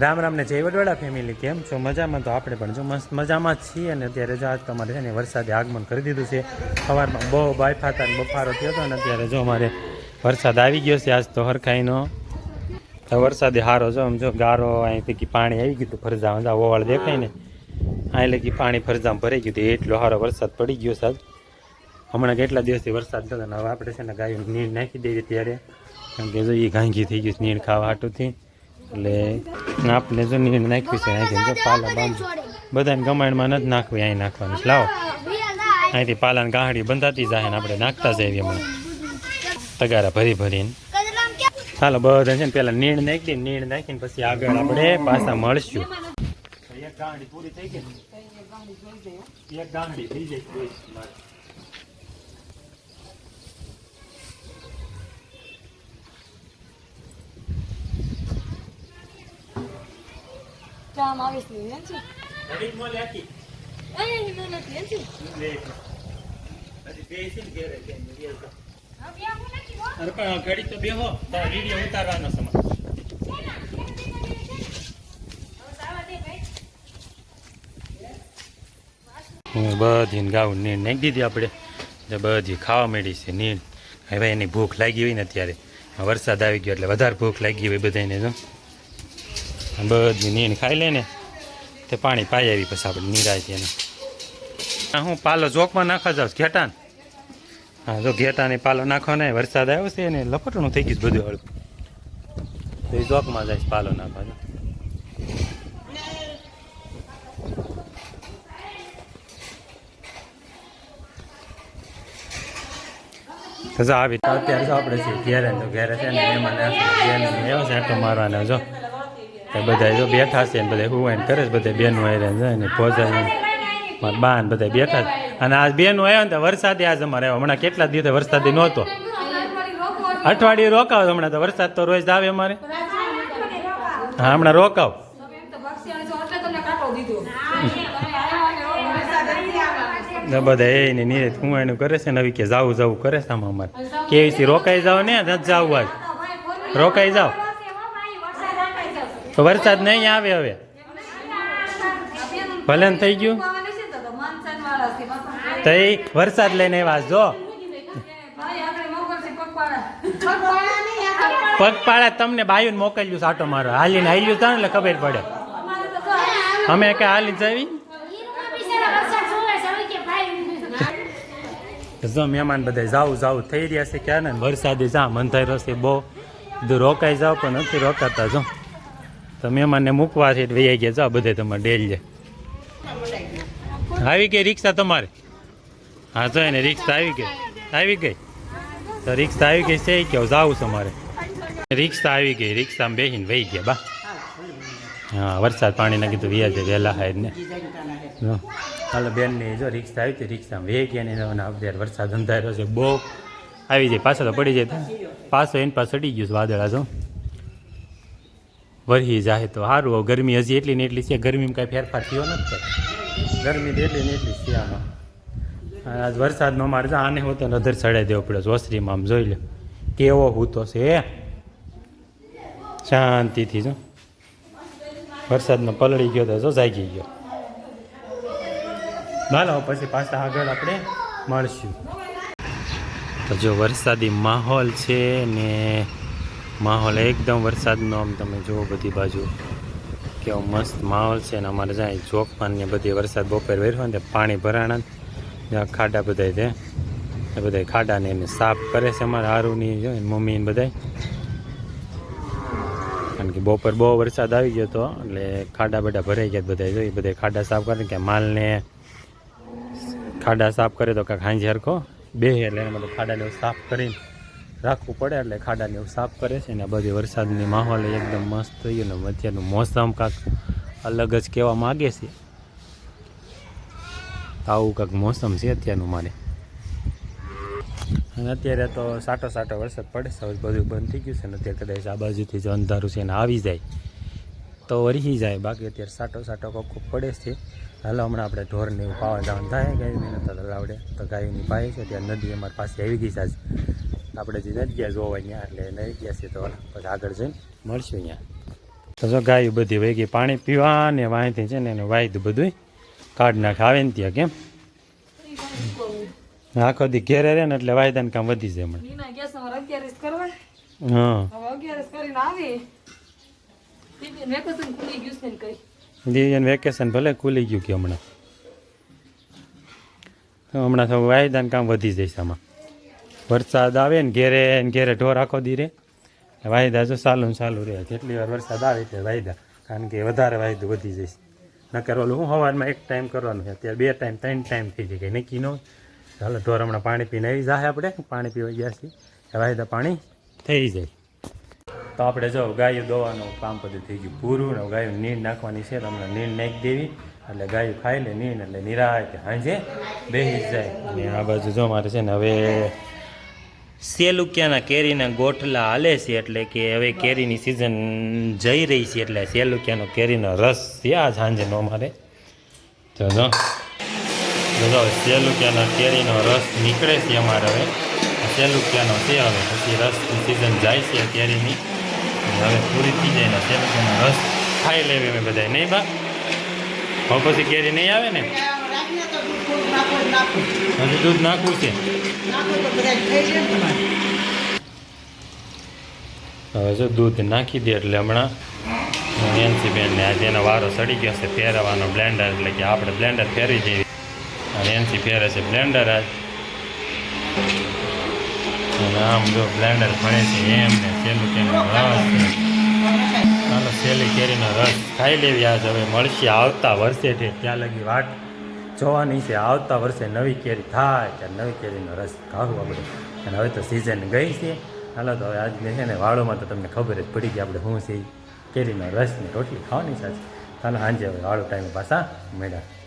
રામ રામ ને જય વડવાડા ફેમિલી, કેમ છો? મજામાં? તો આપણે પણ જો મસ્ત મજામાં જ છીએ. અને અત્યારે જો આજ તમારે છે ને વરસાદે આગમન કરી દીધું છે. સવારમાં બહુ બાફા હતા અને બફારો થયો હતો, અને અત્યારે જો અમારે વરસાદ આવી ગયો છે આજ તો હરખાઈનો. વરસાદે હારો જો આમ જો ગારો અહીં પૈકી પાણી આવી ગયું હતું ફરજામાં, ઓવાળ દેખાય ને અહીં લગી પાણી ફરજામાં ભરાઈ ગયું હતું. એટલો સારો વરસાદ પડી ગયો સાહેબ. હમણાં કેટલા દિવસથી વરસાદ થતો ને હવે આપણે છે ને ગાયો નીણ નાખી દઈએ ત્યારે, કારણ કે જો એ ઘાંઘી થઈ ગયું નીણ ખાવા હાટુંથી. એટલે આપણે જો નીણ નાખવી છે અહીંથી જો પાલા બાંધ બધાને ગમાણમાં નથી નાખવી, અહીં નાખવાનું લાવો. અહીંથી પાલાને ગાંહડી બંધાતી જાય ને આપણે નાખતા જઈએ હમણાં તગારા ભરી ભરીને. ચાલો બધા છે ને પેલા નીણ નાખી દઈએ, નીણ નાખીને પછી આગળ આપણે પાછા મળશું. એક ગાંહડી પૂરી થઈ ગઈ, એક ગાંહડી થઈ જાય. કામ આવીશ ને નથી ઘડી મોલે આકી અહીં હિનો નથી નથી લે અરે બેસી ને ઘરે કે મેલ તો હા બે હું નથી હો. અરે પણ ઘડી તો બેહો તો વિડિયો ઉતારવાનો સમય. હું બધી ગાઉં નીણ નાખી દીધી આપણે, બધી ખાવા માંડી છે નીણ. હવે એની ભૂખ લાગી હોય ને અત્યારે વરસાદ આવી ગયો એટલે વધારે ભૂખ લાગી હોય બધાને. જો બધી નીણ ખાઈ લે ને તે પાણી પાઈ આવી પછી આપણે નિરાય છે એને. હા હું પાલો ચોકમાં નાખવા જાઉં ઘેટાને. હા જો ઘેટાને પાલો નાખવા ને વરસાદ આવ્યો છે ને લપટણું થઈ ગયું બધું હળવું, તો એ ચોકમાં જાય પાલો નાખવા. જો આવી તો અત્યારે જો આપણે છીએ ઘેરે, તો ઘેરે છે ને મહેમાન આવ્યો છે આટો મારવાના. જો બધા જો બેઠા છે ને બધા હુવાઈને કરે છે, બધા બેનો આવ્યા જાય ને પહોંચાય મારા બા ને બધા બેઠા છે. અને આજ બેનો આવ્યો ને તો વરસાદે આજ અમારે આવ્યો. હમણાં કેટલા દિવસે વરસાદી નહોતો, અઠવાડિયે રોકાવ. હમણાં તો વરસાદ તો રોજ આવે અમારે. હા હમણાં રોકાવ. બધા એને નીરજ કુંવાણું કરે છે ને હવે કે જાવું જવું કરે છે આમાં અમારે. કેવી છે રોકાઈ જાવ ને નથી જવું, આજ રોકાઈ જાવ તો વરસાદ નહીં આવે. હવે ભલે થઈ ગયું તો એ વરસાદ લઈને આવ્યા. જો પગપાળા તમને બાયું મોકલ્યું સાટો મારો, હાલીને હાલ્યું તા એટલે ખબર પડે. અમે કે હાલી જાવી જો મહેમાન બધા જાવું થઈ રહ્યા છે ક્યાં ને વરસાદે જા મંધાઈ રહેશે બહુ બધું રોકાઈ જાવ પણ નથી રોકાતા. જો તો મહેમાનને મૂકવા છે વૈયા ગયા. જાઓ બધે તમારે ડેલ છે. આવી ગઈ રિક્ષા તમારે? હા જો એને રિક્ષા આવી ગઈ તો રિક્ષા આવી ગઈ છે કે જાવું છે અમારે. રિક્ષા આવી ગઈ, રિક્ષામાં બેસીને વહી ગયા બા. હા વરસાદ પાણીના કીધું વ્યાજ છે વહેલા હાય ને. જો હાલો બેનની જો રિક્ષા આવી હતી, રિક્ષામાં વે ગયા ને અત્યારે વરસાદ અંધાર્યો છે બહુ આવી જાય. પાછો તો પડી જાય, પાછો એની પાસે ચડી ગયું વાદળા. જો વરહી જાય તો સારું. ગરમી હજી એટલી ને એટલી છે, ગરમીમાં કાંઈ ફેરફાર થયો નથી. ગરમી તો એટલી ને એટલી છે આમાં. આજ વરસાદનો અમારે આને હોતો નજર ચડાવી દેવો પડે. જોસરીમાં આમ જોઈ લે કેવો હૂતો છે શાંતિથી. જો વરસાદનો પલળી ગયો તો જો જાગી ગયો. ચાલો પછી પાછા આગળ આપણે મળશું. તો જો વરસાદી માહોલ છે ને માહોલ એકદમ વરસાદનો. આમ તમે જુઓ બધી બાજુ કેવો મસ્ત માહોલ છે. ને અમારે જાય ચોકમાં ને બધી વરસાદ બપોર વેર્યો ને પાણી ભરાણા જ્યાં ખાડા બધા છે એ બધા ખાડાને એને સાફ કરે છે અમારે હારુની જો મમ્મી ને બધા. કારણ કે બપોર બહુ વરસાદ આવી ગયો હતો એટલે ખાડા બધા ભરાઈ ગયા બધા. જો એ બધા ખાડા સાફ કરે કે માલને ખાડા સાફ કરે તો કાંઈક હાંજી હરખો બે એટલે એને બધું ખાડાને એવું સાફ કરીને રાખવું પડે એટલે ખાડાને એવું સાફ કરે છે. ને બધી વરસાદની માહોલ એકદમ મસ્ત થઈ ગયો ને અત્યારનું મોસમ કાંક અલગ જ કહેવા માગે છે. આવું કાંક મોસમ છે અત્યારનું મારે. અને અત્યારે તો સાટો વરસાદ પડે છે. બધું બંધ થઈ ગયું છે ને અત્યારે કદાચ આ બાજુથી જો અંધારું છે ને આવી જાય તો વરસી જાય. બાકી અત્યારે સાટો કોકો પડે છે. હાલો હમણાં આપણે ઢોરને એવું પાવા જવાનું થાય. ગાયું મહેનત લાવડે તો ગાયોની પાય છે. ત્યાં નદી અમારી પાસે આવી ગઈ છે. આજ આપણે જે નથી ગયા જોવા અહીંયા એટલે નહીં ગયા છીએ તો પછી આગળ જઈને મળશું અહીંયા. તો જો ગાયું બધી વહી ગઈ પાણી પીવા ને વાંયથી છે ને એનું વાયદું બધું કાઢ નાખે આવે ને ત્યાં કેમ આખો દી ઘેરે રહે ને એટલે વાયદાનું કામ વધી જાય હમણાં નીના ગેસ અમારે 11 કરવા હા હવે 11 કરીને આવી દીદી વેકેશન ખુલી ગયું છે ને કઈ દીદી વેકેશન ભલે ખુલી ગયું કે હમણાં તો હમણાં તો વાયદાનું કામ વધી જઈશ આમાં વરસાદ આવે ને ઘેરે ઢોર આખો દી રહે વાયદા જો ચાલુ ને ચાલુ રહે જેટલી વાર વરસાદ આવે એટલે વાયદા કારણ કે વધારે વાયદું વધી જઈશ નકર ઓલું હું સવારમાં એક ટાઈમ કરવાનું છે અત્યારે 2 ટાઈમ 3 ટાઈમ થઈ જાય કંઈ નક્કી ન હોય ચાલો ઢોર હમણાં પાણી પીને આવી જાય આપણે પાણી પીવા ગયા છીએ વાયદા પાણી થઈ જાય તો આપણે જો ગાયું દોવાનું કામ બધું થઈ ગયું પૂરું ને ગાયું નીણ નાખવાની છે તો હમણાં નીણ નાખી દેવી એટલે ગાયું ખાઈ લે નીણ એટલે નિરાય સાંજે બેસી જાય અને આ બાજુ જો મારે છે ને હવે સેલુકિયાના કેરીના ગોઠલા હાલે છે એટલે કે હવે કેરીની સિઝન જઈ રહી છે એટલે સેલુકિયાનો કેરીનો રસ છે આ સાંજેનો અમારે તો જો સેલુકિયાનો કેરીનો રસ નીકળે છે અમારે હવે સેલુકિયાનો છે હવે પછી રસની સિઝન જાય છે કેરીની હવે પૂરી થઈ જાય ને સેલુકિયાનો રસ ખાઈ લેવી અમે બધા નહીં બા હવે પછી કેરી નહીં આવે ને હજી દૂધ નાખવું છે હવે જો દૂધ નાખી દે એટલે હમણાં એનસી બેનને આજે એનો વારો સડી ગયો છે ફેરવવાનો બ્લેન્ડર એટલે કે આપણે બ્લેન્ડર ફેરવી જઈએ અને એનસી ફેરે છે બ્લેન્ડર આજ અને આમ જો બ્લેન્ડર ફરે છે એમ ને સેલું કેરીનો રસ ચાલો સેલી કેરીનો રસ ખાઈ લેવી આજ હવે મળશે આવતા વર્ષે છે ત્યાં લગી વાટ જોવાની છે આવતા વર્ષે નવી કેરી થાય ત્યારે નવી કેરીનો રસ ખાવું આપણે અને હવે તો સિઝન ગઈ છે હાલો તો હવે આજને છે ને વાળોમાં તો તમને ખબર જ પડી ગઈ આપણે શું છે કેરીનો રસ ને રોટલી ખાવાની સાથે ચાલો સાંજે હવે વાળો ટાઈમ પાછા મળ્યા